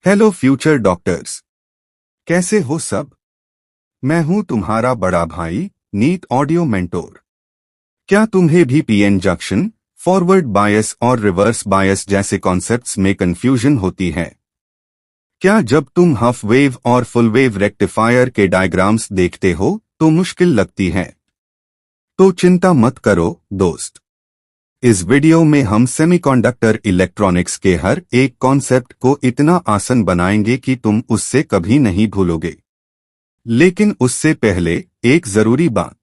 Hello future doctors, कैसे हो सब? मैं हूं तुम्हारा बड़ा भाई नीट ऑडियो मेंटोर। क्या तुम्हें भी पीएन जंक्शन, फॉरवर्ड बायस और रिवर्स बायस जैसे कॉन्सेप्ट्स में कंफ्यूजन होती है? क्या जब तुम हाफ वेव और फुल वेव रेक्टिफायर के डायग्राम्स देखते हो तो मुश्किल लगती है? तो चिंता मत करो दोस्त। इस वीडियो में हम सेमीकंडक्टर इलेक्ट्रॉनिक्स के हर एक कॉन्सेप्ट को इतना आसान बनाएंगे कि तुम उससे कभी नहीं भूलोगे। लेकिन उससे पहले एक जरूरी बात।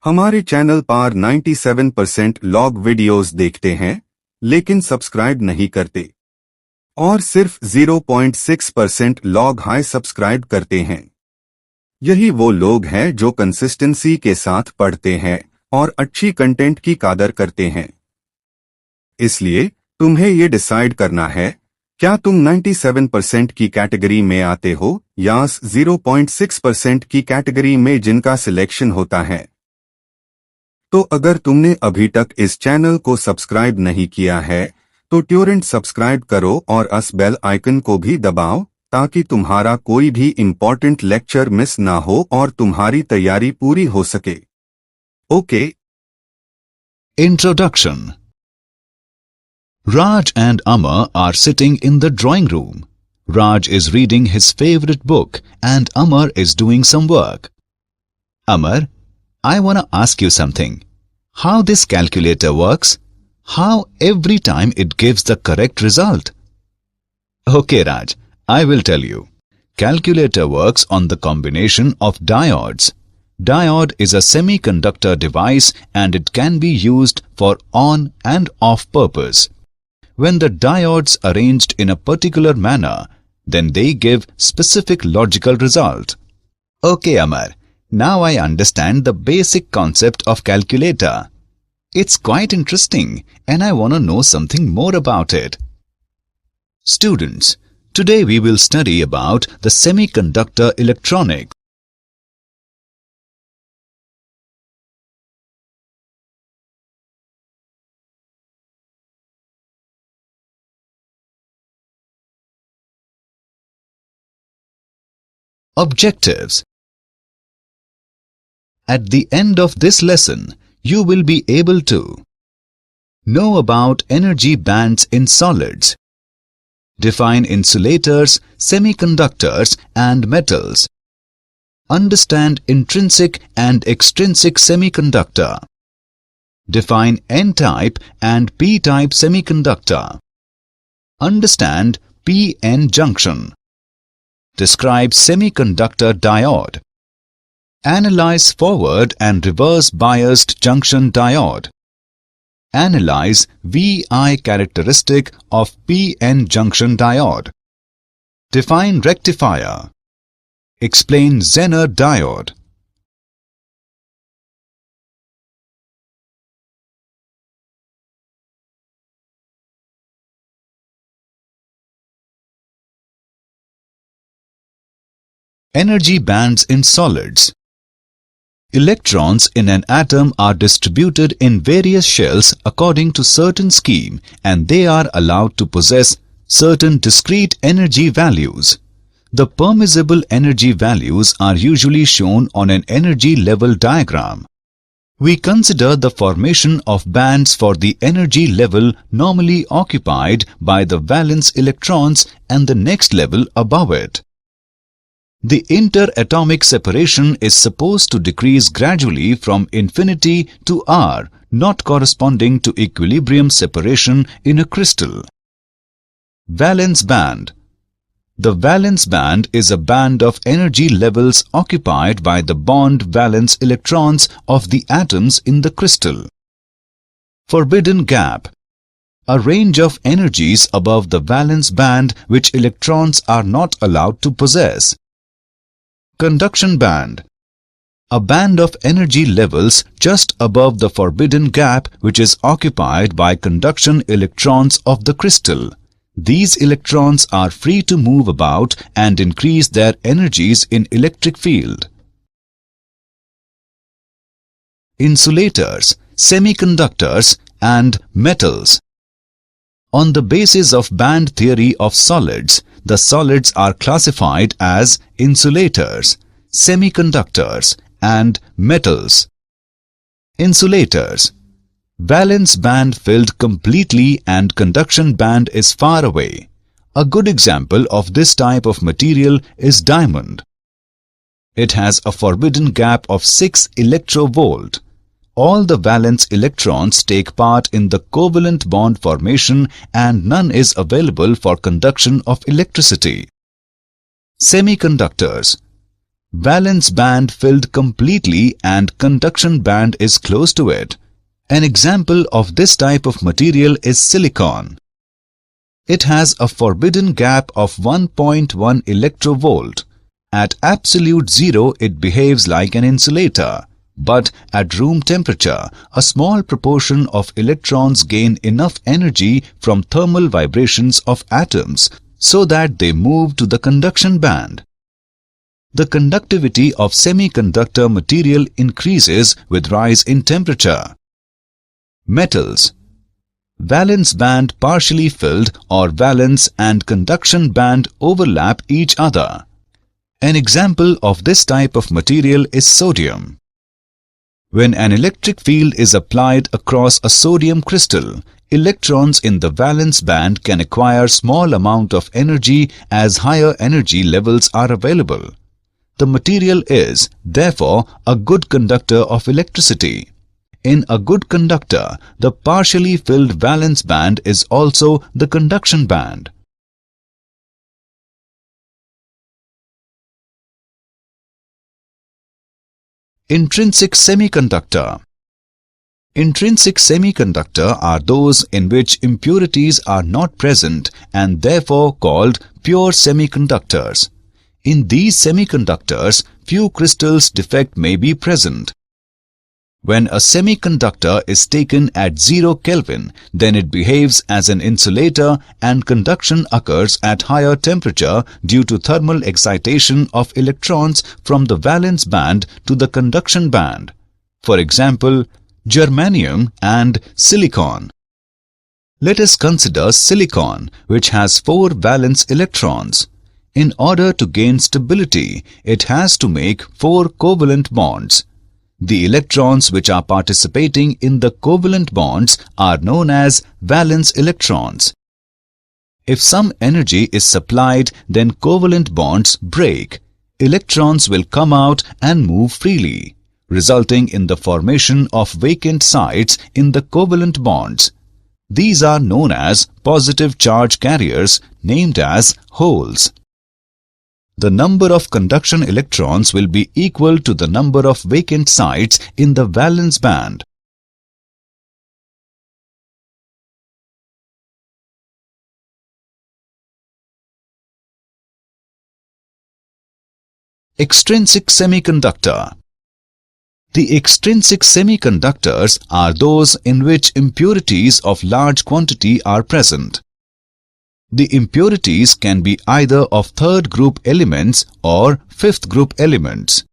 हमारे चैनल पर 97% लोग वीडियोस देखते हैं लेकिन सब्सक्राइब नहीं करते और सिर्फ 0.6% लोग हाई सब्सक्राइब करते हैं। यही वो लोग हैं जो कंसिस्टेंसी के साथ पढ़ते हैं और अच्छी कंटेंट की कदर करते हैं। इसलिए तुम्हें ये डिसाइड करना है, क्या तुम 97% की कैटेगरी में आते हो या 0.6% की कैटेगरी में जिनका सिलेक्शन होता है। तो अगर तुमने अभी तक इस चैनल को सब्सक्राइब नहीं किया है तो तुरंत सब्सक्राइब करो और इस बेल आइकन को भी दबाओ ताकि तुम्हारा कोई भी इम्पोर्टेंट लेक्चर मिस ना हो और तुम्हारी तैयारी पूरी हो सके। Okay. Introduction. Raj and Amar are sitting in the drawing room. Raj is reading his favorite book and Amar is doing some work. Amar, I want to ask you something. How this calculator works? How every time it gives the correct result? Okay Raj, I will tell you. Calculator works on the combination of diodes. Diode is a semiconductor device and it can be used for on and off purpose. When the diodes arranged in a particular manner, then they give specific logical result. Okay Amar, now I understand the basic concept of calculator. It's quite interesting and I want to know something more about it. Students, today we will study about the semiconductor electronics. Objectives. At the end of this lesson, you will be able to know about energy bands in solids, define insulators, semiconductors and metals, understand intrinsic and extrinsic semiconductor, define N-type and P-type semiconductor, understand P-N junction, describe semiconductor diode, analyze forward and reverse biased junction diode, analyze VI characteristic of PN junction diode, define rectifier, explain Zener diode. Energy bands in solids. Electrons in an atom are distributed in various shells according to certain scheme and they are allowed to possess certain discrete energy values. The permissible energy values are usually shown on an energy level diagram. We consider the formation of bands for the energy level normally occupied by the valence electrons and the next level above it. The interatomic separation is supposed to decrease gradually from infinity to R, not corresponding to equilibrium separation in a crystal. Valence band. The valence band is a band of energy levels occupied by the bond valence electrons of the atoms in the crystal. Forbidden gap. A range of energies above the valence band which electrons are not allowed to possess. Conduction band. A band of energy levels just above the forbidden gap which is occupied by conduction electrons of the crystal. These electrons are free to move about and increase their energies in electric field. Insulators, semiconductors and metals. On the basis of band theory of solids, the solids are classified as insulators, semiconductors, and metals. Insulators. Valence band filled completely and conduction band is far away. A good example of this type of material is diamond. It has a forbidden gap of 6 electrovolt. All the valence electrons take part in the covalent bond formation and none is available for conduction of electricity. Semiconductors. Valence band filled completely and conduction band is close to it. An example of this type of material is silicon. It has a forbidden gap of 1.1 electrovolt. At absolute zero, it behaves like an insulator. But at room temperature, a small proportion of electrons gain enough energy from thermal vibrations of atoms so that they move to the conduction band. The conductivity of semiconductor material increases with rise in temperature. Metals. Valence band partially filled or valence and conduction band overlap each other. An example of this type of material is sodium. When an electric field is applied across a sodium crystal, electrons in the valence band can acquire small amount of energy as higher energy levels are available. The material is, therefore, a good conductor of electricity. In a good conductor, the partially filled valence band is also the conduction band. Intrinsic semiconductor. Intrinsic semiconductor are those in which impurities are not present and therefore called pure semiconductors. In these semiconductors, few crystals defect may be present. When a semiconductor is taken at 0 Kelvin, then it behaves as an insulator and conduction occurs at higher temperature due to thermal excitation of electrons from the valence band to the conduction band. For example, germanium and silicon. Let us consider silicon, which has 4 valence electrons. In order to gain stability, it has to make 4 covalent bonds. The electrons which are participating in the covalent bonds are known as valence electrons. If some energy is supplied, then covalent bonds break. Electrons will come out and move freely, resulting in the formation of vacant sites in the covalent bonds. These are known as positive charge carriers, named as holes. The number of conduction electrons will be equal to the number of vacant sites in the valence band. Extrinsic semiconductor. The extrinsic semiconductors are those in which impurities of large quantity are present. The impurities can be either of third group elements or fifth group elements.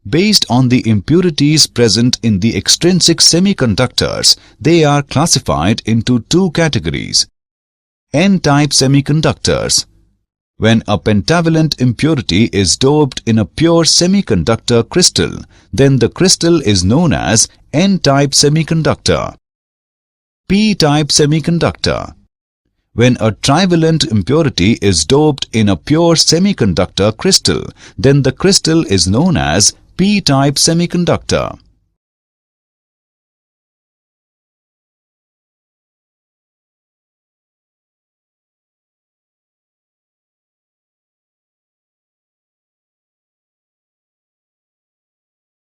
Based on the impurities present in the extrinsic semiconductors, they are classified into 2 categories. N-type semiconductors. When a pentavalent impurity is doped in a pure semiconductor crystal, then the crystal is known as N-type semiconductor. P-type semiconductor. When a trivalent impurity is doped in a pure semiconductor crystal, then the crystal is known as P-type semiconductor.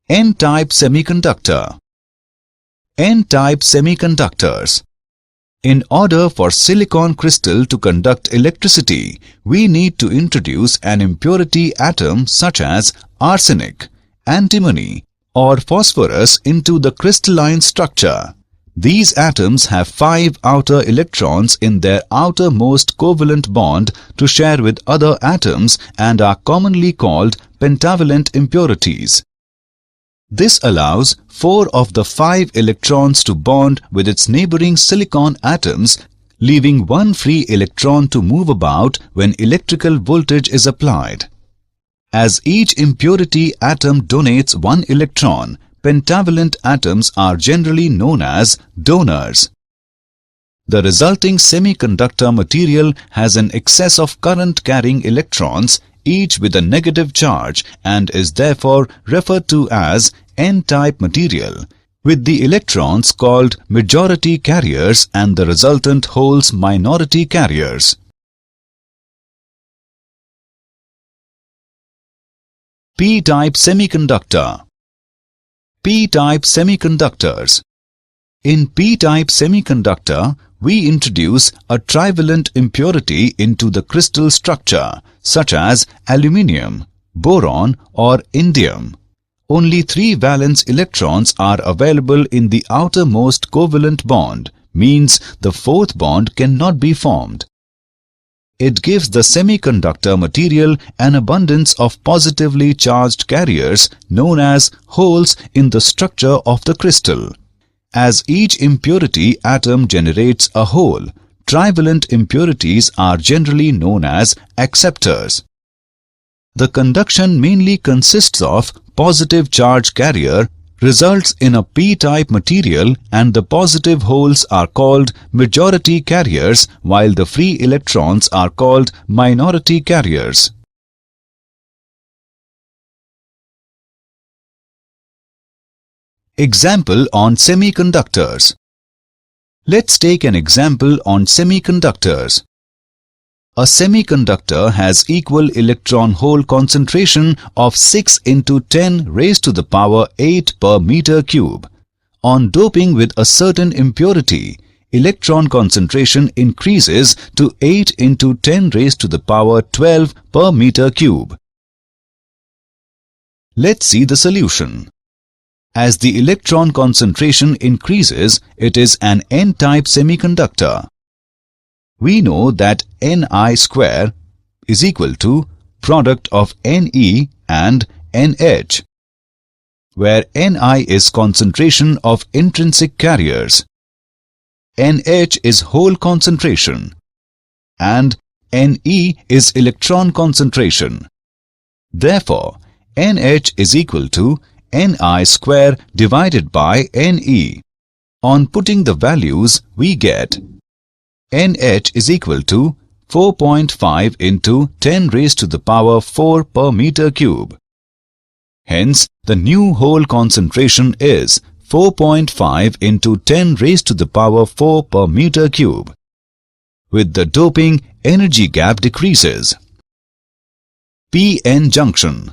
N-type semiconductor. N-type semiconductors. In order for silicon crystal to conduct electricity, we need to introduce an impurity atom such as arsenic, antimony, or phosphorus into the crystalline structure. These atoms have 5 outer electrons in their outermost covalent bond to share with other atoms and are commonly called pentavalent impurities. This allows 4 of the 5 electrons to bond with its neighboring silicon atoms leaving one free electron to move about when electrical voltage is applied. As each impurity atom donates one electron, pentavalent atoms are generally known as donors. The resulting semiconductor material has an excess of current-carrying electrons, each with a negative charge, and is therefore referred to as N-type material, with the electrons called majority carriers and the resultant holes minority carriers. P-type semiconductor. P-type semiconductors. In P-type semiconductor, we introduce a trivalent impurity into the crystal structure, such as aluminium, boron or indium. Only 3 valence electrons are available in the outermost covalent bond, means the 4th bond cannot be formed. It gives the semiconductor material an abundance of positively charged carriers known as holes in the structure of the crystal. As each impurity atom generates a hole, trivalent impurities are generally known as acceptors. The conduction mainly consists of positive charge carrier, results in a p-type material, and the positive holes are called majority carriers while the free electrons are called minority carriers. Example on semiconductors. Let's take an example on semiconductors. A semiconductor has equal electron-hole concentration of 6 into 10 raised to the power 8 per meter cube. On doping with a certain impurity, electron concentration increases to 8 into 10 raised to the power 12 per meter cube. Let's see the solution. As the electron concentration increases, it is an N-type semiconductor. We know that Ni square is equal to product of Ne and NH, where Ni is concentration of intrinsic carriers, NH is hole concentration, and Ne is electron concentration. Therefore, NH is equal to Ni square divided by Ne. On putting the values, we get NH is equal to 4.5 into 10 raised to the power 4 per meter cube. Hence, the new hole concentration is 4.5 into 10 raised to the power 4 per meter cube. With the doping, energy gap decreases. P-N junction.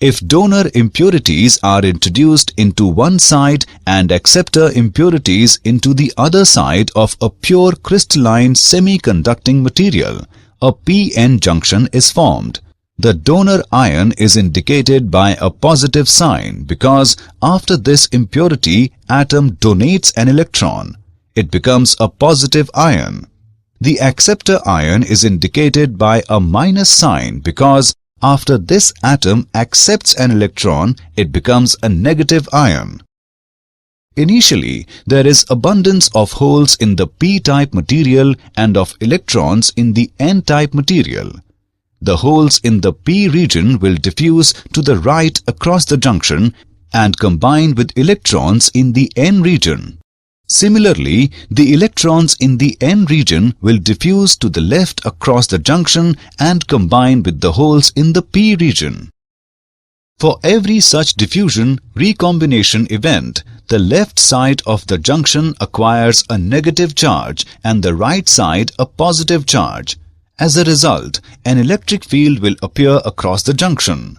If donor impurities are introduced into one side and acceptor impurities into the other side of a pure crystalline semiconducting material, a P-N junction is formed. The donor ion is indicated by a positive sign because after this impurity atom donates an electron. It becomes a positive ion. The acceptor ion is indicated by a minus sign because after this atom accepts an electron, it becomes a negative ion. Initially, there is abundance of holes in the p-type material and of electrons in the n-type material. The holes in the p region will diffuse to the right across the junction and combine with electrons in the n region. Similarly, the electrons in the n region will diffuse to the left across the junction and combine with the holes in the p region. For every such diffusion recombination event, the left side of the junction acquires a negative charge and the right side a positive charge. As a result, an electric field will appear across the junction.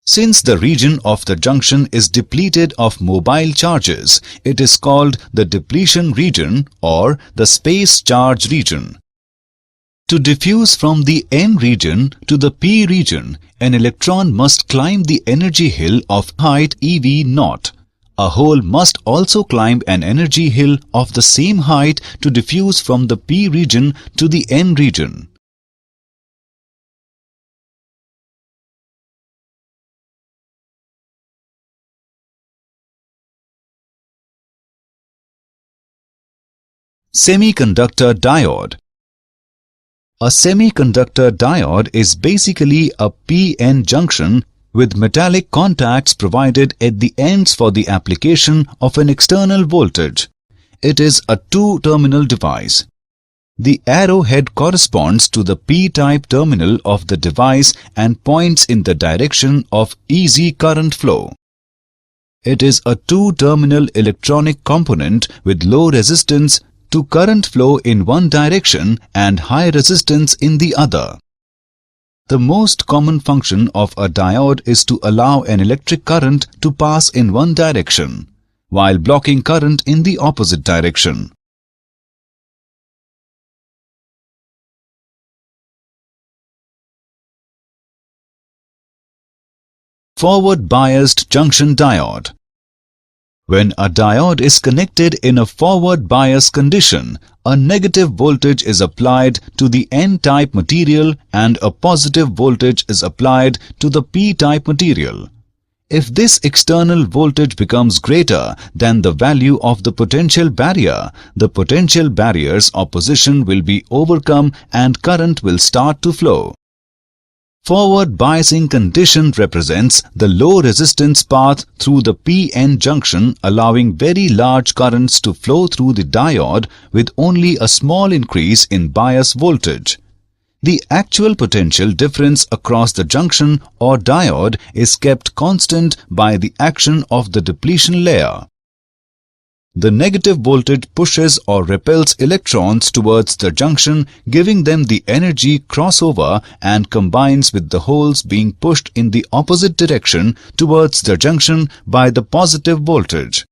Since the region of the junction is depleted of mobile charges, it is called the depletion region or the space charge region. To diffuse from the n region to the p region, an electron must climb the energy hill of height eV0. A hole must also climb an energy hill of the same height to diffuse from the p region to the n region. Semiconductor diode. A semiconductor diode is basically a p-n junction with metallic contacts provided at the ends for the application of an external voltage. It is a two-terminal device. The arrowhead corresponds to the p-type terminal of the device and points in the direction of easy current flow. It is a two-terminal electronic component with low resistance to current flow in one direction and high resistance in the other. The most common function of a diode is to allow an electric current to pass in one direction, while blocking current in the opposite direction. Forward-biased junction diode. When a diode is connected in a forward bias condition, a negative voltage is applied to the N-type material and a positive voltage is applied to the P-type material. If this external voltage becomes greater than the value of the potential barrier, the potential barrier's opposition will be overcome and current will start to flow. Forward biasing condition represents the low resistance path through the p-n junction, allowing very large currents to flow through the diode with only a small increase in bias voltage. The actual potential difference across the junction or diode is kept constant by the action of the depletion layer. The negative voltage pushes or repels electrons towards the junction, giving them the energy crossover and combines with the holes being pushed in the opposite direction towards the junction by the positive voltage.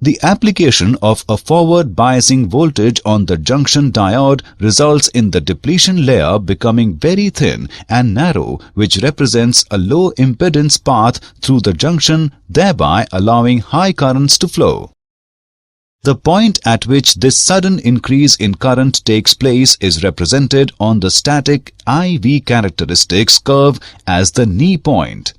The application of a forward biasing voltage on the junction diode results in the depletion layer becoming very thin and narrow, which represents a low impedance path through the junction, thereby allowing high currents to flow. The point at which this sudden increase in current takes place is represented on the static IV characteristics curve as the knee point.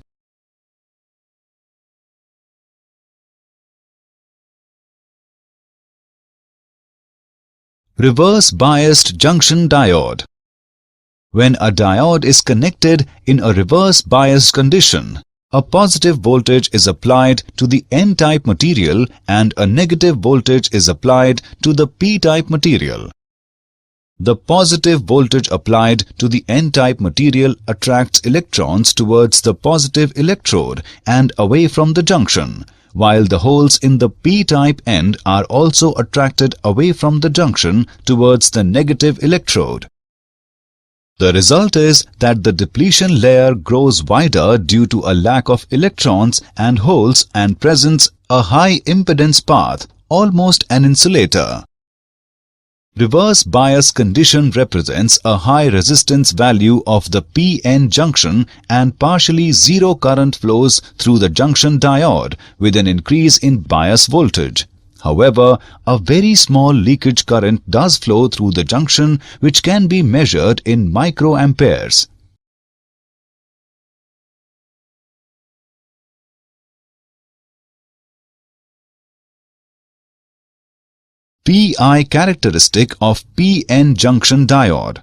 Reverse biased junction diode. When a diode is connected in a reverse bias condition, a positive voltage is applied to the N-type material and a negative voltage is applied to the P-type material. The positive voltage applied to the N-type material attracts electrons towards the positive electrode and away from the junction, while the holes in the P-type end are also attracted away from the junction towards the negative electrode. The result is that the depletion layer grows wider due to a lack of electrons and holes and presents a high impedance path, almost an insulator. Reverse bias condition represents a high resistance value of the p-n junction and partially zero current flows through the junction diode with an increase in bias voltage. However, a very small leakage current does flow through the junction, which can be measured in microamperes. PI characteristic of p-n junction diode.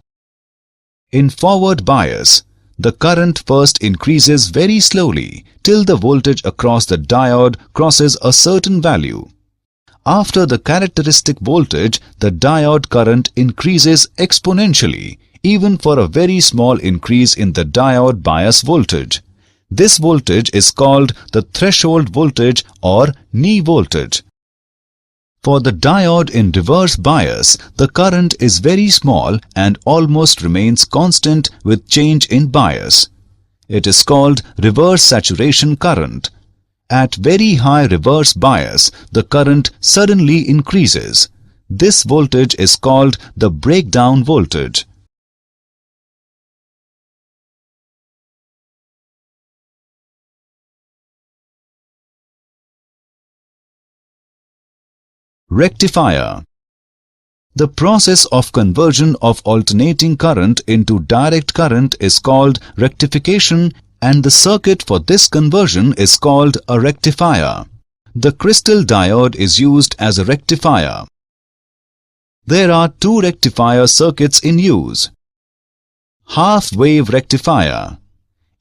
In forward bias, the current first increases very slowly till the voltage across the diode crosses a certain value. After the characteristic voltage, the diode current increases exponentially, even for a very small increase in the diode bias voltage. This voltage is called the threshold voltage or knee voltage. For the diode in reverse bias, the current is very small and almost remains constant with change in bias. It is called reverse saturation current. At very high reverse bias, the current suddenly increases. This voltage is called the breakdown voltage. Rectifier. The process of conversion of alternating current into direct current is called rectification, and the circuit for this conversion is called a rectifier. The crystal diode is used as a rectifier. There are two rectifier circuits in use. Half-wave rectifier.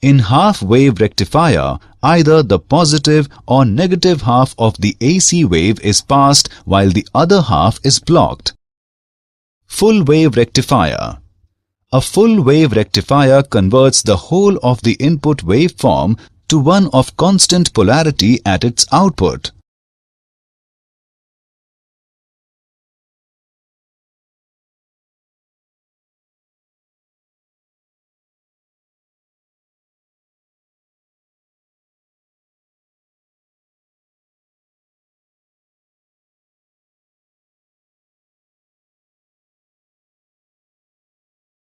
In half-wave rectifier, either the positive or negative half of the AC wave is passed while the other half is blocked. Full-wave rectifier. A full-wave rectifier converts the whole of the input waveform to one of constant polarity at its output.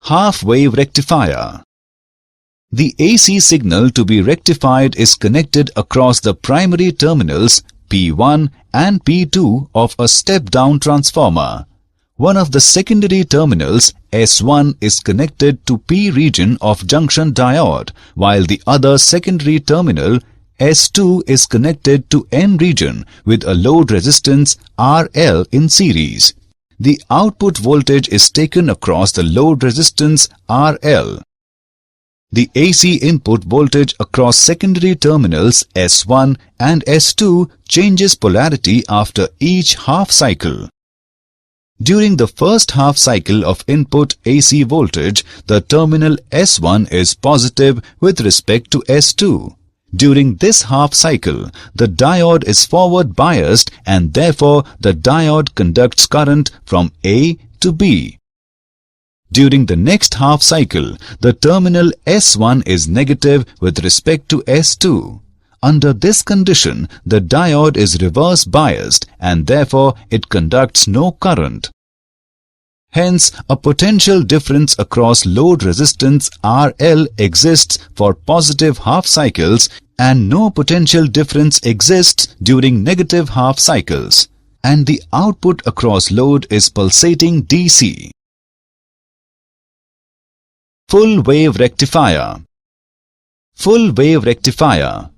Half-wave rectifier. The AC signal to be rectified is connected across the primary terminals P1 and P2 of a step-down transformer. One of the secondary terminals S1 is connected to P region of junction diode, while the other secondary terminal S2 is connected to N region with a load resistance RL in series. The output voltage is taken across the load resistance RL. The AC input voltage across secondary terminals S1 and S2 changes polarity after each half cycle. During the first half cycle of input AC voltage, the terminal S1 is positive with respect to S2. During this half cycle, the diode is forward biased and therefore the diode conducts current from A to B. During the next half cycle, the terminal S1 is negative with respect to S2. Under this condition, the diode is reverse biased and therefore it conducts no current. Hence, a potential difference across load resistance RL exists for positive half cycles and no potential difference exists during negative half cycles, and the output across load is pulsating DC. Full wave rectifier. Full wave rectifier.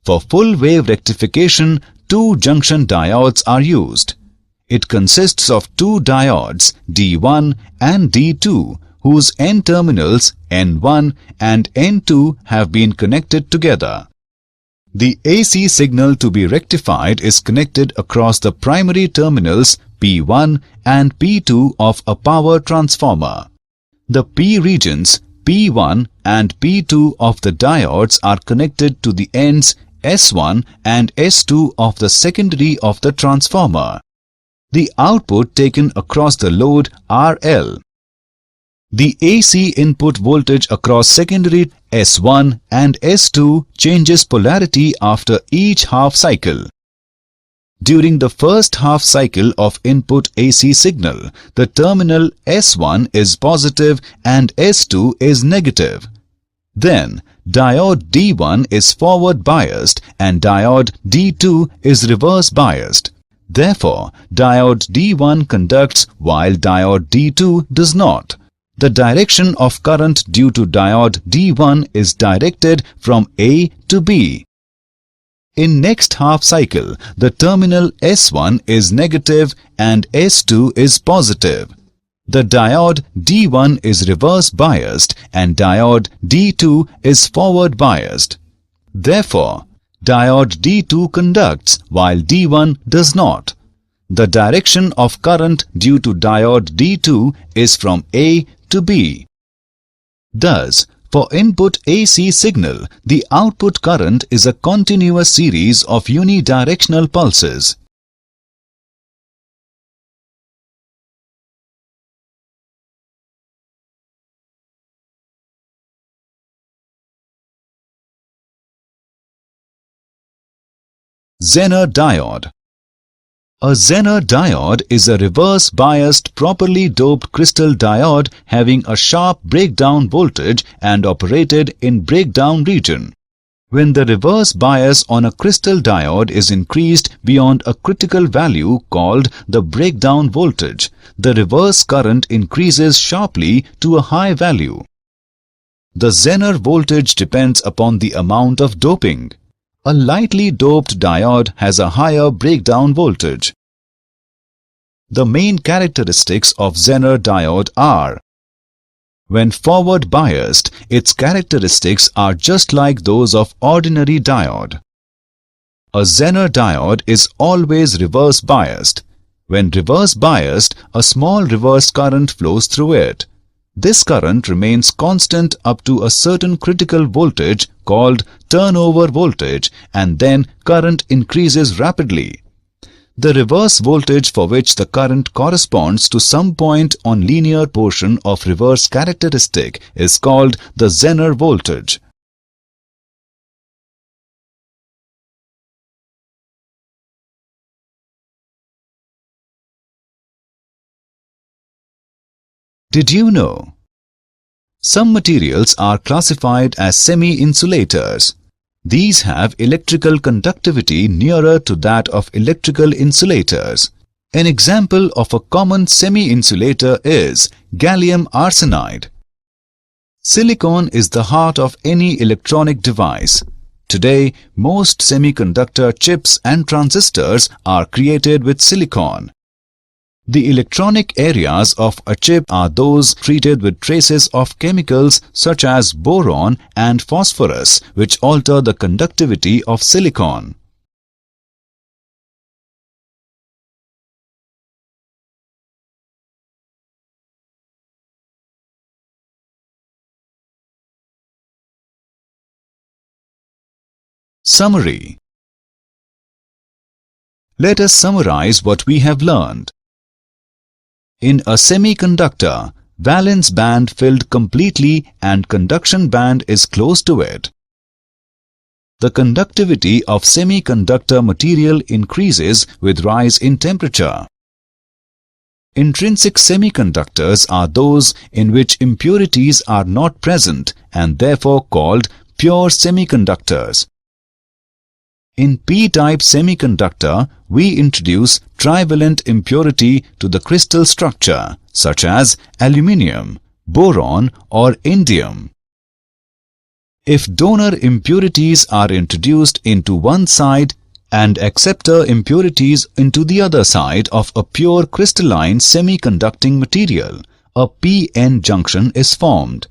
For full wave rectification, two junction diodes are used. It consists of two diodes D1 and D2 whose N terminals N1 and N2 have been connected together. The AC signal to be rectified is connected across the primary terminals P1 and P2 of a power transformer. The P regions P1 and P2 of the diodes are connected to the ends S1 and S2 of the secondary of the transformer. The output taken across the load RL. The AC input voltage across secondary S1 and S2 changes polarity after each half cycle. During the first half cycle of input AC signal, the terminal S1 is positive and S2 is negative. Then, diode D1 is forward biased and diode D2 is reverse biased. Therefore, diode D1 conducts while diode D2 does not. The direction of current due to diode D1 is directed from A to B. In next half cycle, the terminal S1 is negative and S2 is positive. The diode D1 is reverse biased and diode D2 is forward biased. Therefore, diode D2 conducts while D1 does not. The direction of current due to diode D2 is from A to B. Thus, for input AC signal, the output current is a continuous series of unidirectional pulses. Zener diode. A Zener diode is a reverse-biased properly doped crystal diode having a sharp breakdown voltage and operated in breakdown region. When the reverse bias on a crystal diode is increased beyond a critical value called the breakdown voltage, the reverse current increases sharply to a high value. The Zener voltage depends upon the amount of doping. A lightly doped diode has a higher breakdown voltage. The main characteristics of Zener diode are: when forward biased, its characteristics are just like those of ordinary diode. A Zener diode is always reverse biased. When reverse biased, a small reverse current flows through it. This current remains constant up to a certain critical voltage called turnover voltage, and then current increases rapidly. The reverse voltage for which the current corresponds to some point on linear portion of reverse characteristic is called the Zener voltage. Did you know? Some materials are classified as semi-insulators. These have electrical conductivity nearer to that of electrical insulators. An example of a common semi-insulator is gallium arsenide. Silicon is the heart of any electronic device. Today, most semiconductor chips and transistors are created with silicon. The electronic areas of a chip are those treated with traces of chemicals such as boron and phosphorus, which alter the conductivity of silicon. Summary. Let us summarize what we have learned. In a semiconductor, valence band filled completely and conduction band is close to it. The conductivity of semiconductor material increases with rise in temperature. Intrinsic semiconductors are those in which impurities are not present and therefore called pure semiconductors. In p-type semiconductor, we introduce trivalent impurity to the crystal structure, such as aluminium, boron or indium. If donor impurities are introduced into one side and acceptor impurities into the other side of a pure crystalline semiconducting material, a p-n junction is formed.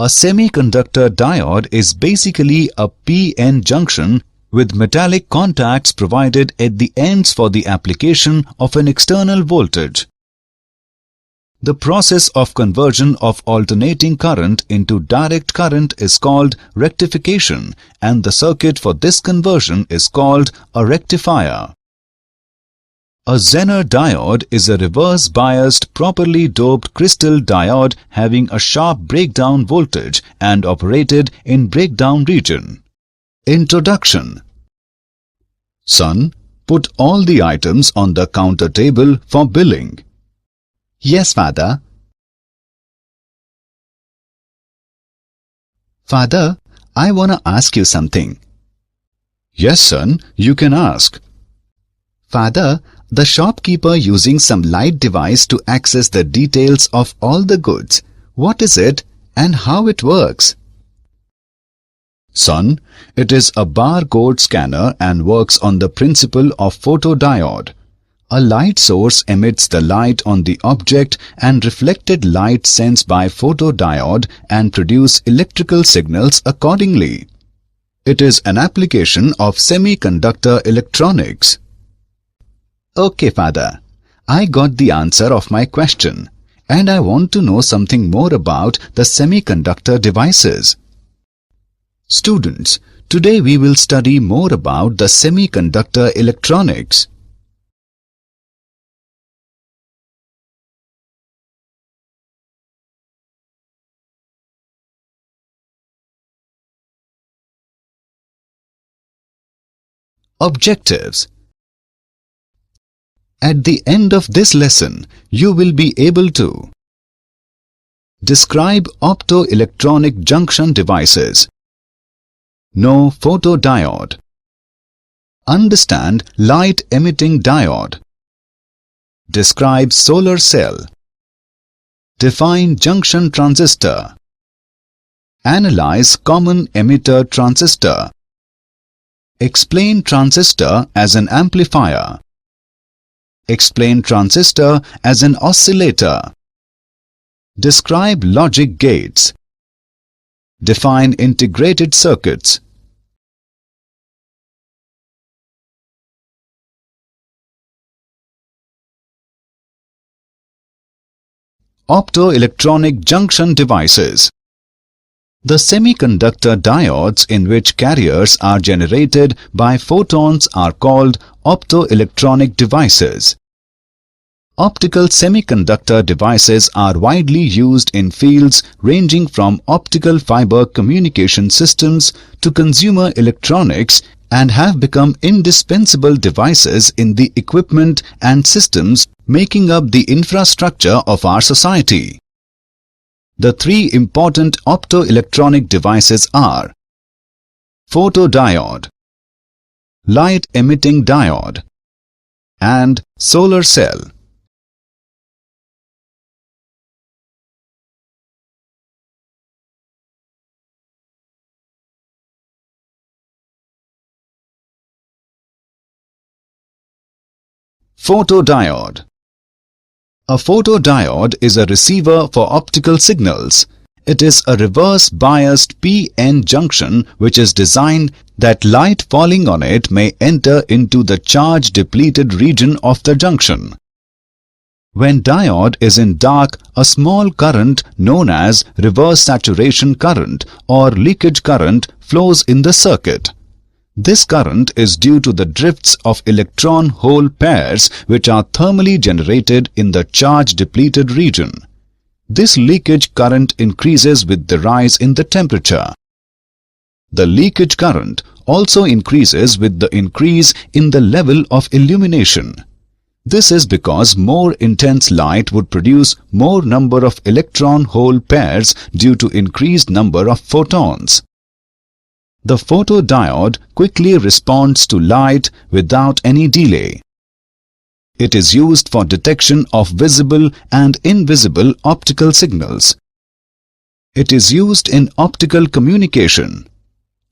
A semiconductor diode is basically a p-n junction with metallic contacts provided at the ends for the application of an external voltage. The process of conversion of alternating current into direct current is called rectification, and the circuit for this conversion is called a rectifier. A Zener diode is a reverse-biased, properly doped crystal diode having a sharp breakdown voltage and operated in breakdown region. Introduction. Son, put all the items on the counter table for billing. Yes, Father. Father, I wanna ask you something. Yes, son, you can ask. Father, the shopkeeper using some light device to access the details of all the goods. What is it and how it works? Son, it is a barcode scanner and works on the principle of photodiode. A light source emits the light on the object and reflected light sends by photodiode and produce electrical signals accordingly. It is an application of semiconductor electronics. Okay, Father. I got the answer of my question, and I want to know something more about the semiconductor devices. Students, today we will study more about the semiconductor electronics. Objectives. At the end of this lesson, you will be able to describe optoelectronic junction devices, know photodiode, Understand light-emitting diode. Describe solar cell. Define junction transistor. Analyze common emitter transistor. Explain transistor as an amplifier. Explain transistor as an oscillator. Describe logic gates. Define integrated circuits. Optoelectronic junction devices. The semiconductor diodes in which carriers are generated by photons are called optoelectronic devices. Optical semiconductor devices are widely used in fields ranging from optical fiber communication systems to consumer electronics and have become indispensable devices in the equipment and systems making up the infrastructure of our society. The three important optoelectronic devices are photodiode, light-emitting diode, and solar cell. Photodiode. A photodiode is a receiver for optical signals. It is a reverse-biased p-n junction which is designed that light falling on it may enter into the charge-depleted region of the junction. When diode is in dark, a small current known as reverse saturation current or leakage current flows in the circuit. This current is due to the drifts of electron-hole pairs which are thermally generated in the charge-depleted region. This leakage current increases with the rise in the temperature. The leakage current also increases with the increase in the level of illumination. This is because more intense light would produce more number of electron-hole pairs due to increased number of photons. The photodiode quickly responds to light without any delay. It is used for detection of visible and invisible optical signals. It is used in optical communication,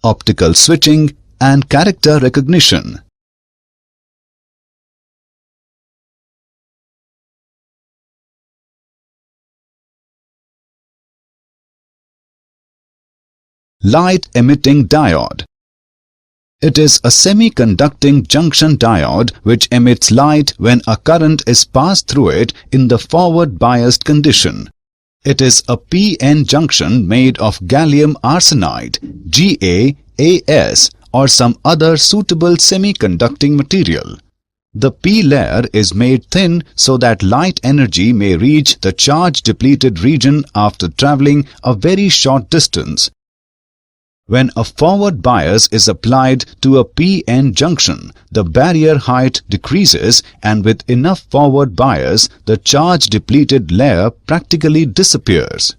optical switching, and character recognition. Light-emitting diode. It is a semiconducting junction diode which emits light when a current is passed through it in the forward-biased condition. It is a p-n junction made of gallium arsenide, GaAs, or some other suitable semiconducting material. The p layer is made thin so that light energy may reach the charge-depleted region after traveling a very short distance. When a forward bias is applied to a p-n junction, the barrier height decreases and with enough forward bias, the charge-depleted layer practically disappears.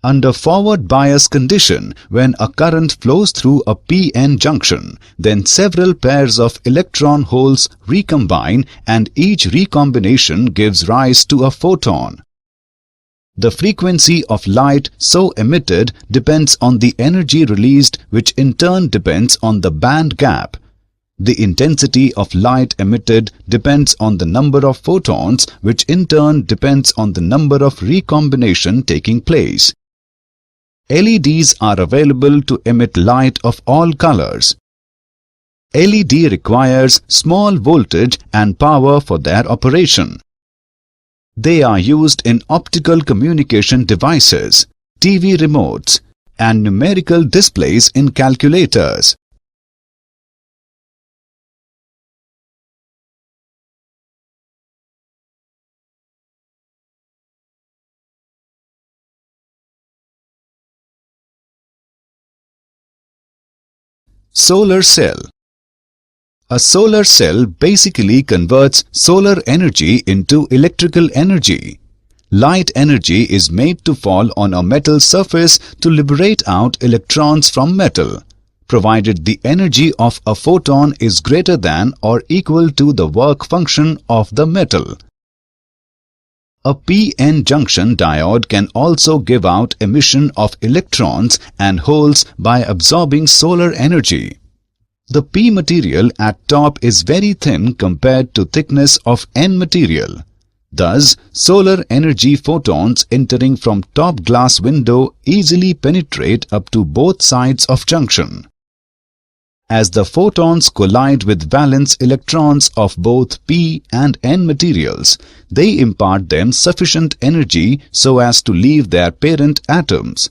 Under forward bias condition, when a current flows through a p-n junction, then several pairs of electron holes recombine and each recombination gives rise to a photon. The frequency of light so emitted depends on the energy released, which in turn depends on the band gap. The intensity of light emitted depends on the number of photons, which in turn depends on the number of recombination taking place. LEDs are available to emit light of all colors. LED requires small voltage and power for their operation. They are used in optical communication devices, TV remotes, and numerical displays in calculators. Solar cell. A solar cell basically converts solar energy into electrical energy. Light energy is made to fall on a metal surface to liberate out electrons from metal. provided the energy of a photon is greater than or equal to the work function of the metal. A p-n junction diode can also give out emission of electrons and holes by absorbing solar energy. The p material at top is very thin compared to thickness of n material. Thus, solar energy photons entering from top glass window easily penetrate up to both sides of junction. As the photons collide with valence electrons of both p and n materials, they impart them sufficient energy so as to leave their parent atoms.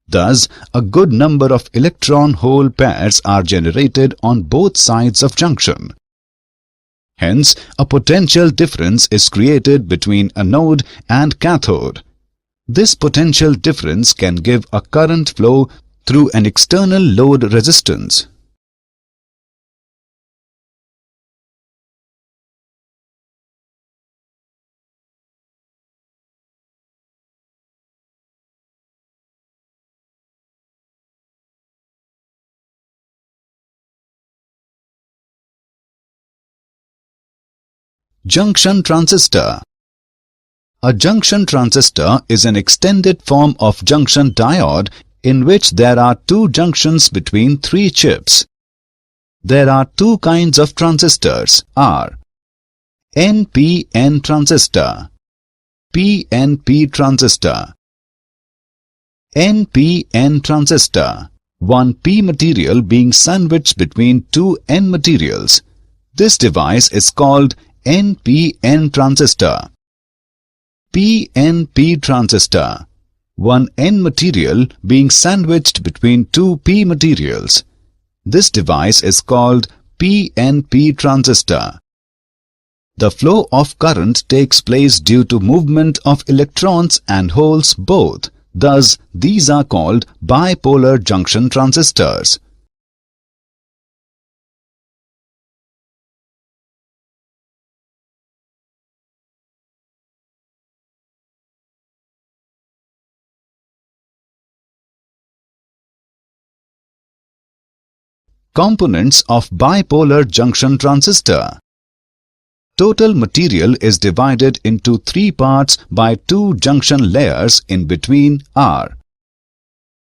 Thus, a good number of electron-hole pairs are generated on both sides of junction. Hence, a potential difference is created between anode and cathode. This potential difference can give a current flow through an external load resistance. Junction transistor. A junction transistor is an extended form of junction diode in which there are two junctions between three chips. There are two kinds of transistors are NPN transistor, PNP transistor. NPN transistor, one P material being sandwiched between two N materials. This device is called NPN transistor. PNP transistor, one N material being sandwiched between two P materials. This device is called PNP transistor. The flow of current takes place due to movement of electrons and holes both. Thus, these are called bipolar junction transistors. Components of bipolar junction transistor. Total material is divided into three parts by two junction layers in between are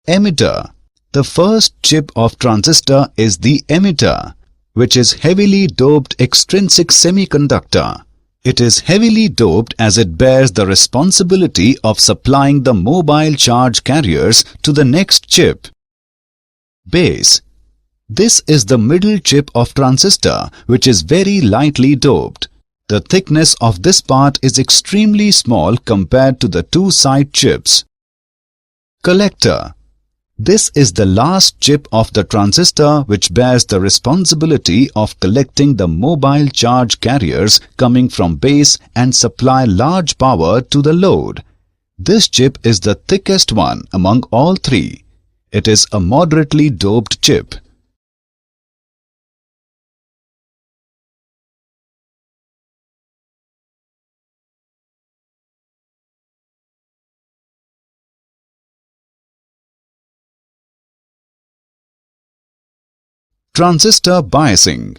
emitter. The first chip of transistor is the emitter, which is heavily doped extrinsic semiconductor. It is heavily doped as it bears the responsibility of supplying the mobile charge carriers to the next chip. Base. This is the middle chip of transistor, which is very lightly doped. The thickness of this part is extremely small compared to the two side chips. Collector. This is the last chip of the transistor which bears the responsibility of collecting the mobile charge carriers coming from base and supply large power to the load. This chip is the thickest one among all three. It is a moderately doped chip. Transistor biasing.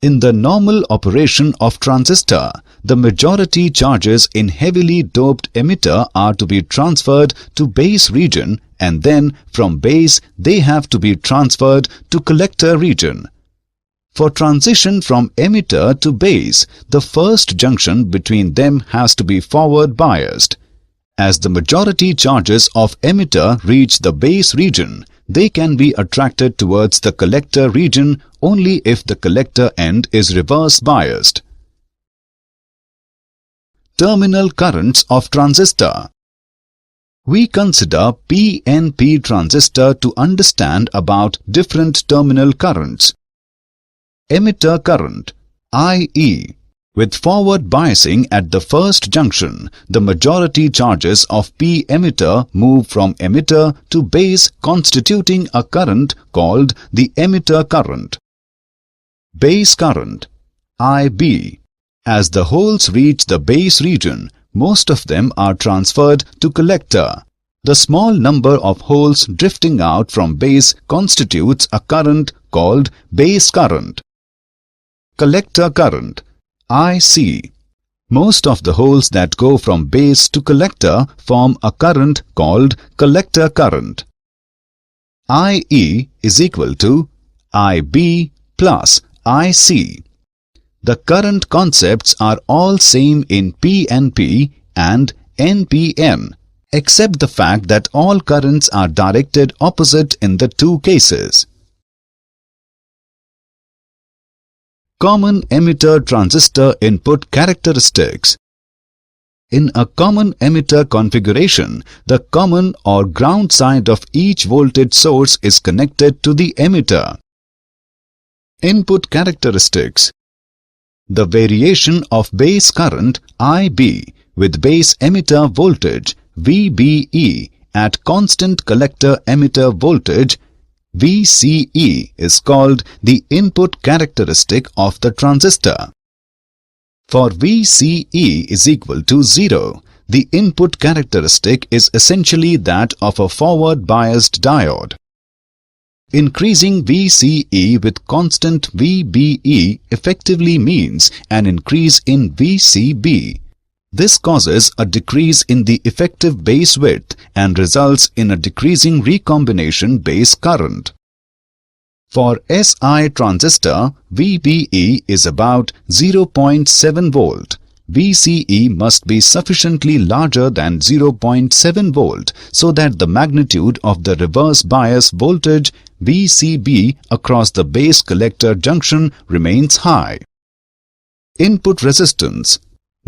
In the normal operation of transistor, the majority charges in heavily doped emitter are to be transferred to base region and then from base they have to be transferred to collector region. For transition from emitter to base, the first junction between them has to be forward biased. As the majority charges of emitter reach the base region, they can be attracted towards the collector region only if the collector end is reverse biased. Terminal currents of transistor. We consider PNP transistor to understand about different terminal currents. Emitter current, IE. With forward biasing at the first junction, the majority charges of P emitter move from emitter to base constituting a current called the emitter current. Base current, IB. As the holes reach the base region, most of them are transferred to collector. The small number of holes drifting out from base constitutes a current called base current. Collector current, IC. Most of the holes that go from base to collector form a current called collector current. IE is equal to IB plus IC. The current concepts are all same in PNP and NPN, except the fact that all currents are directed opposite in the two cases. Common emitter transistor input characteristics. In a common emitter configuration, the common or ground side of each voltage source is connected to the emitter. Input characteristics. The variation of base current IB with base emitter voltage VBE at constant collector emitter voltage VCE is called the input characteristic of the transistor. For VCE is equal to 0, the input characteristic is essentially that of a forward-biased diode. Increasing VCE with constant VBE effectively means an increase in VCB. This causes a decrease in the effective base width and results in a decreasing recombination base current. For SI transistor, VBE is about 0.7 volt. VCE must be sufficiently larger than 0.7 volt so that the magnitude of the reverse bias voltage VCB across the base collector junction remains high. Input resistance.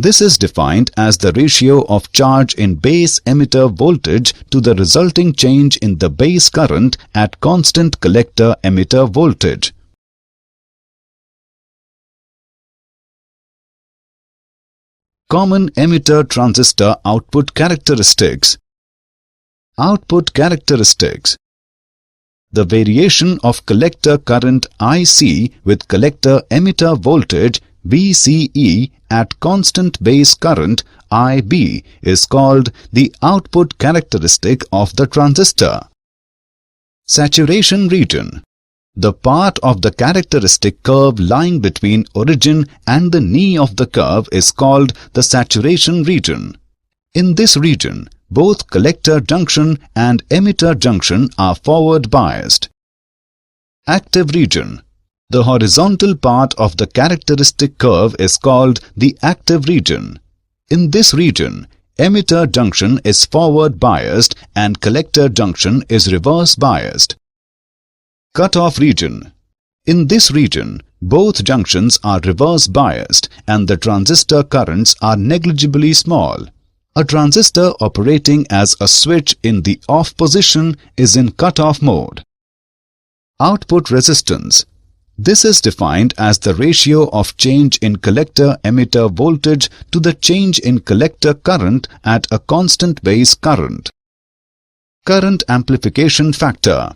This is defined as the ratio of charge in base emitter voltage to the resulting change in the base current at constant collector emitter voltage. Common emitter transistor output characteristics. Output characteristics. The variation of collector current IC with collector emitter voltage VCE at constant base current IB is called the output characteristic of the transistor. Saturation region. The part of the characteristic curve lying between origin and the knee of the curve is called the saturation region. In this region, both collector junction and emitter junction are forward biased. Active region. The horizontal part of the characteristic curve is called the active region. In this region, emitter junction is forward biased and collector junction is reverse biased. Cutoff region. In this region, both junctions are reverse biased and the transistor currents are negligibly small. A transistor operating as a switch in the off position is in cutoff mode. Output resistance. This is defined as the ratio of change in collector-emitter voltage to the change in collector current at a constant base current. Current amplification factor.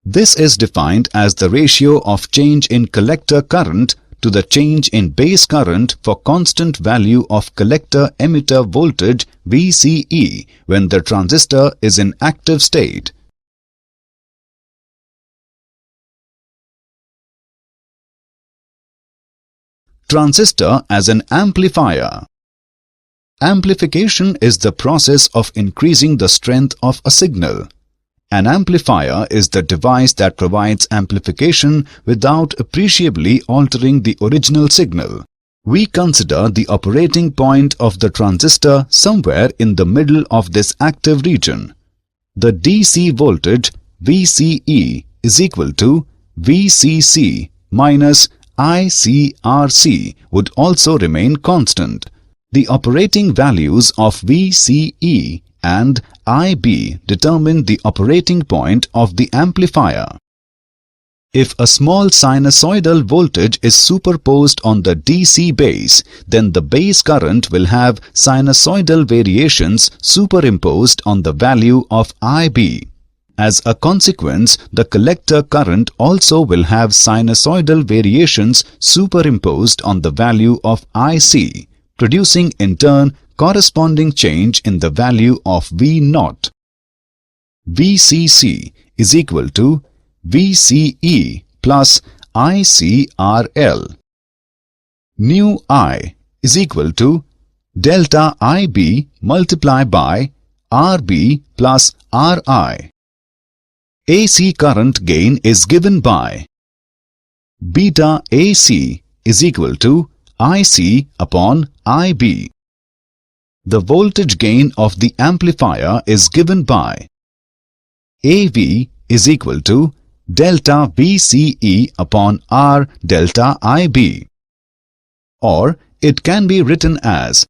This is defined as the ratio of change in collector current to the change in base current for constant value of collector-emitter voltage VCE when the transistor is in active state. Transistor as an amplifier. Amplification is the process of increasing the strength of a signal. An amplifier is the device that provides amplification without appreciably altering the original signal. We consider the operating point of the transistor somewhere in the middle of this active region. The DC voltage VCE is equal to VCC minus ICRC would also remain constant. The operating values of VCE and IB determine the operating point of the amplifier. If a small sinusoidal voltage is superposed on the DC base, then the base current will have sinusoidal variations superimposed on the value of IB. As a consequence, the collector current also will have sinusoidal variations superimposed on the value of IC, producing in turn corresponding change in the value of V0. VCC is equal to VCE plus ICRL. Nu I is equal to delta IB multiplied by RB plus RI. AC current gain is given by beta AC is equal to IC upon IB. The voltage gain of the amplifier is given by AV is equal to delta VCE upon R delta IB. Or it can be written as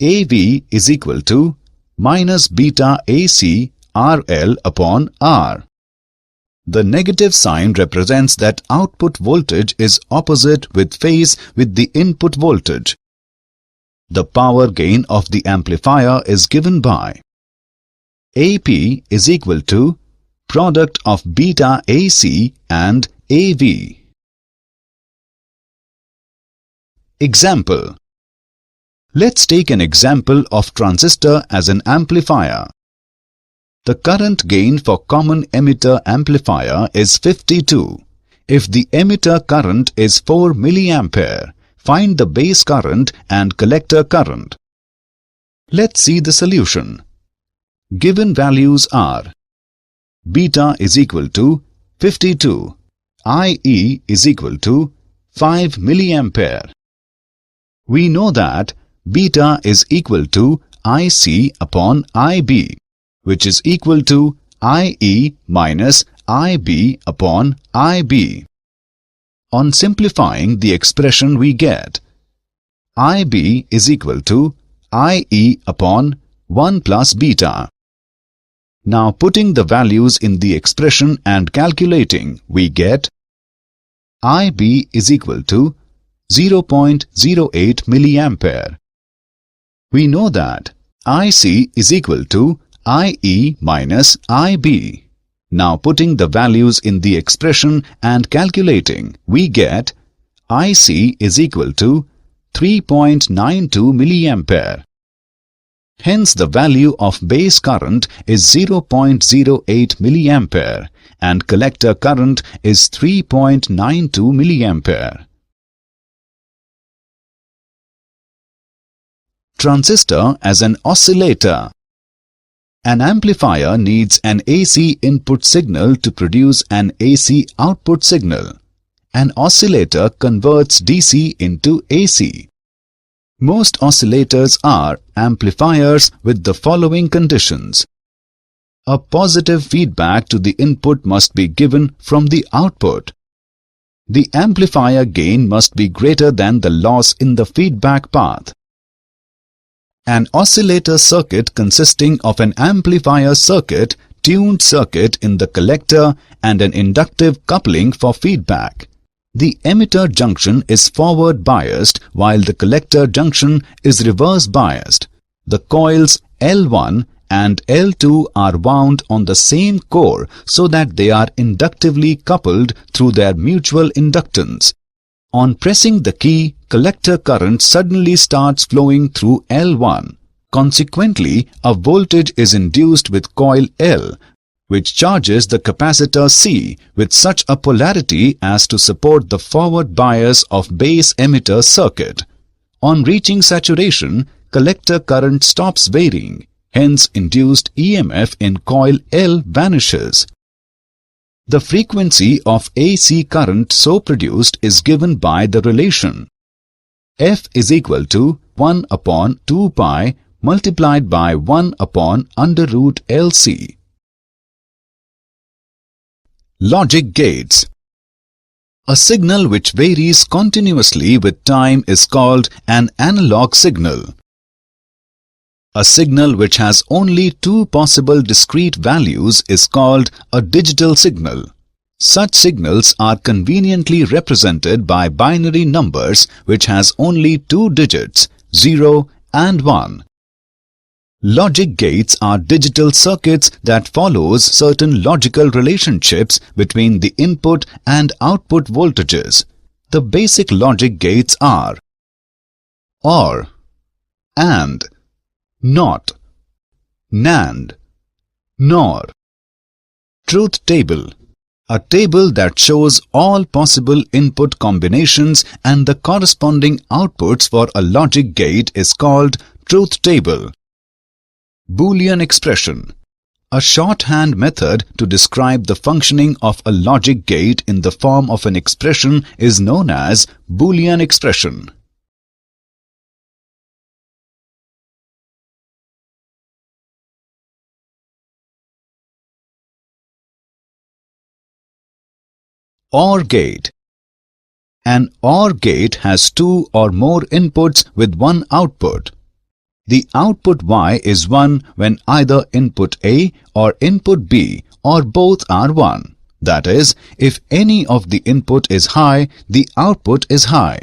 AV is equal to minus beta AC RL upon R. The negative sign represents that output voltage is opposite with phase with the input voltage. The power gain of the amplifier is given by AP is equal to product of beta AC and AV. Example. Let's take an example of transistor as an amplifier. The current gain for common emitter amplifier is 52. If the emitter current is 4 mA, find the base current and collector current. Let's see the solution. Given values are beta is equal to 52, IE is equal to 5 mA. We know that beta is equal to IC upon IB, which is equal to IE minus IB upon IB. On simplifying the expression we get IB is equal to IE upon 1 plus beta. Now putting the values in the expression and calculating, we get IB is equal to 0.08 mA. We know that IC is equal to IE minus IB. Now putting the values in the expression and calculating, we get IC is equal to 3.92 mA. Hence the value of base current is 0.08 mA and collector current is 3.92 mA. Transistor as an oscillator. An amplifier needs an AC input signal to produce an AC output signal. An oscillator converts DC into AC. Most oscillators are amplifiers with the following conditions. A positive feedback to the input must be given from the output. The amplifier gain must be greater than the loss in the feedback path. An oscillator circuit consisting of an amplifier circuit, tuned circuit in the collector and an inductive coupling for feedback. The emitter junction is forward biased while the collector junction is reverse biased. The coils L1 and L2 are wound on the same core so that they are inductively coupled through their mutual inductance. On pressing the key, collector current suddenly starts flowing through L1. Consequently, a voltage is induced with coil L, which charges the capacitor C with such a polarity as to support the forward bias of base emitter circuit. On reaching saturation, collector current stops varying, hence induced EMF in coil L vanishes. The frequency of AC current so produced is given by the relation F is equal to 1 upon 2 pi multiplied by 1 upon under root LC. Logic gates. A signal which varies continuously with time is called an analog signal. A signal which has only two possible discrete values is called a digital signal. Such signals are conveniently represented by binary numbers which has only two digits, 0 and 1. Logic gates are digital circuits that follows certain logical relationships between the input and output voltages. The basic logic gates are OR, AND, NOT, NAND, NOR. Truth table. A table that shows all possible input combinations and the corresponding outputs for a logic gate is called truth table. Boolean expression. A shorthand method to describe the functioning of a logic gate in the form of an expression is known as Boolean expression. OR gate. An OR gate has two or more inputs with one output. The output Y is 1 when either input A or input B or both are 1. That is, if any of the input is high, the output is high.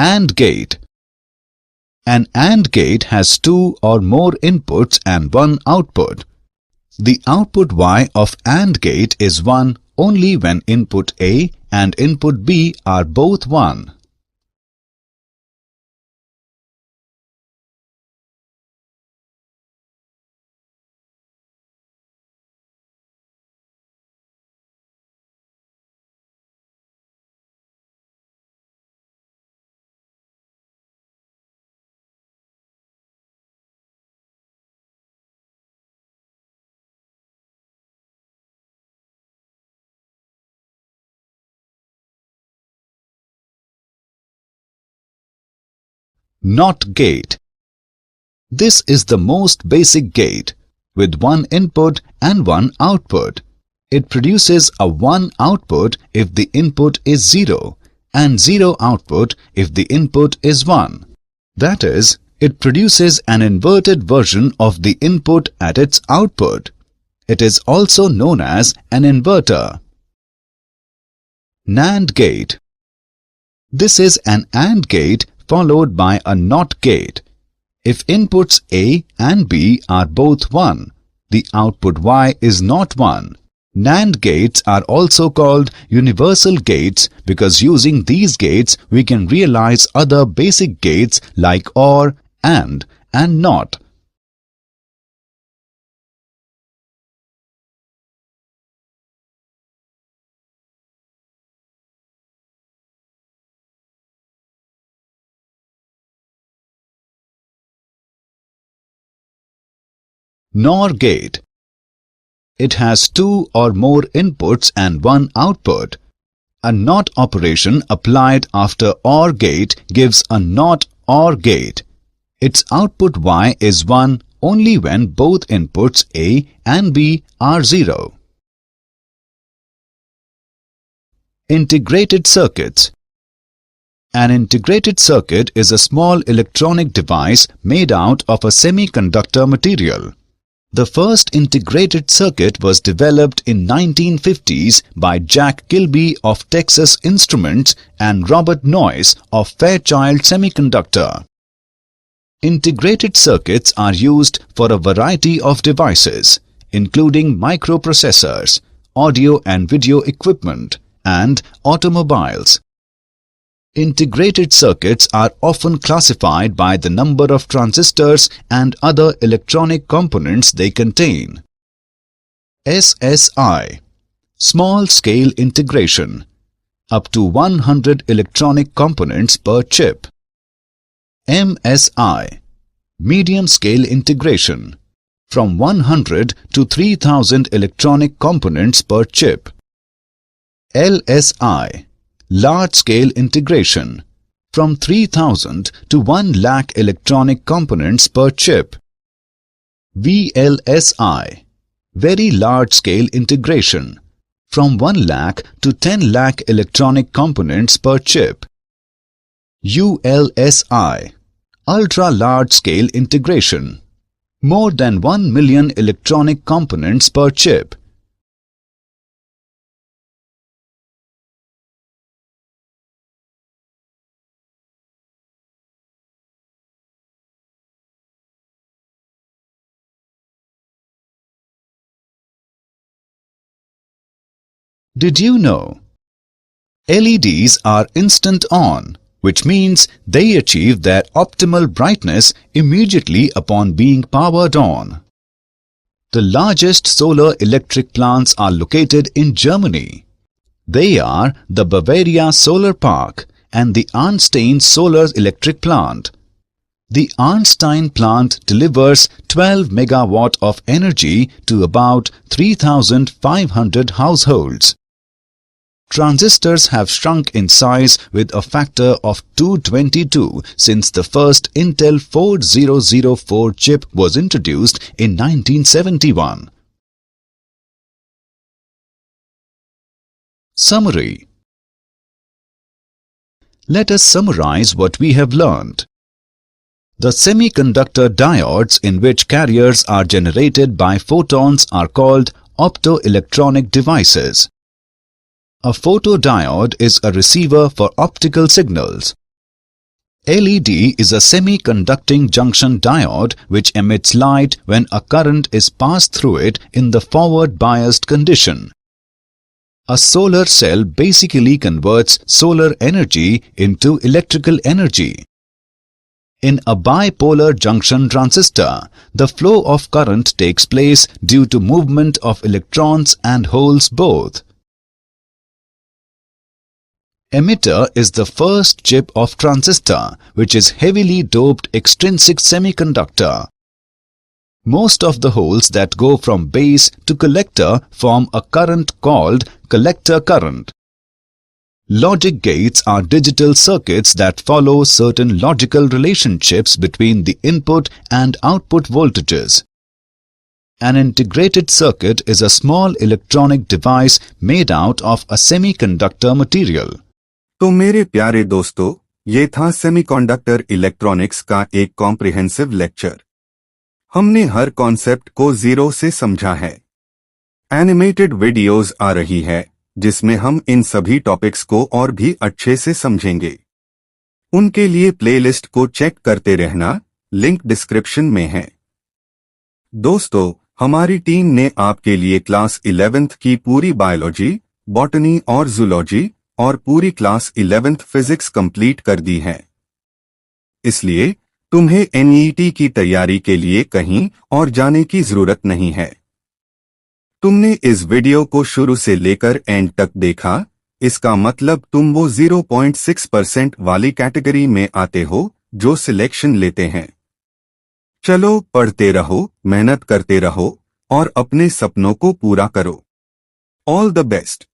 AND gate. An AND gate has two or more inputs and one output. The output Y of AND gate is 1 only when input A and input B are both 1. NOT gate. This is the most basic gate, with one input and one output. It produces a 1 output if the input is 0 and 0 output if the input is 1. That is, it produces an inverted version of the input at its output. It is also known as an inverter. NAND gate. This is an AND gate followed by a NOT gate. If inputs A and B are both 1, the output Y is not 1. NAND gates are also called universal gates because using these gates we can realize other basic gates like OR, AND, and NOT. NOR gate. It has two or more inputs and one output. A NOT operation applied after OR gate gives a NOT OR gate. Its output Y is 1 only when both inputs A and B are 0. Integrated circuits. An integrated circuit is a small electronic device made out of a semiconductor material. The first integrated circuit was developed in 1950s by Jack Kilby of Texas Instruments and Robert Noyce of Fairchild Semiconductor. Integrated circuits are used for a variety of devices, including microprocessors, audio and video equipment, and automobiles. Integrated circuits are often classified by the number of transistors and other electronic components they contain. SSI. Small scale integration. Up to 100 electronic components per chip. MSI. Medium scale integration. From 100 to 3000 electronic components per chip. LSI. Large-scale integration, from 3000 to 1 lakh electronic components per chip. VLSI, very large-scale integration, from 1 lakh to 10 lakh electronic components per chip. ULSI, ultra-large-scale integration, more than 1 million electronic components per chip. Did you know? LEDs are instant on, which means they achieve their optimal brightness immediately upon being powered on. The largest solar electric plants are located in Germany. They are the Bavaria Solar Park and the Arnstein Solar Electric Plant. The Arnstein plant delivers 12 megawatt of energy to about 3,500 households. Transistors have shrunk in size with a factor of 222 since the first Intel 4004 chip was introduced in 1971. Summary. Let us summarize what we have learned. The semiconductor diodes in which carriers are generated by photons are called optoelectronic devices. A photodiode is a receiver for optical signals. LED is a semiconducting junction diode which emits light when a current is passed through it in the forward biased condition. A solar cell basically converts solar energy into electrical energy. In a bipolar junction transistor, the flow of current takes place due to movement of electrons and holes both. Emitter is the first chip of transistor, which is heavily doped extrinsic semiconductor. Most of the holes that go from base to collector form a current called collector current. Logic gates are digital circuits that follow certain logical relationships between the input and output voltages. An integrated circuit is a small electronic device made out of a semiconductor material. तो मेरे प्यारे दोस्तों, ये था semiconductor electronics का एक comprehensive lecture. हमने हर concept को जीरो से समझा है। एनिमेटेड वीडियोस आ रही है जिसमें हम इन सभी टॉपिक्स को और भी अच्छे से समझेंगे। उनके लिए प्लेलिस्ट को चेक करते रहना, लिंक डिस्क्रिप्शन में है। दोस्तों, हमारी टीम ने आपके लिए क्लास 11th की पूरी बायोलॉजी, बॉटनी और जूलॉजी और पूरी क्लास 11th फिजिक्स कंप्लीट कर दी है। इसलिए तुम्हें NEET की तैयारी के लिए कहीं और जाने की जरूरत नहीं है। तुमने इस वीडियो को शुरू से लेकर एंड तक देखा, इसका मतलब तुम वो 0.6% वाली कैटेगरी में आते हो जो सिलेक्शन लेते हैं। चलो पढ़ते रहो, मेहनत करते रहो और अपने सपनों को पूरा करो। All the best.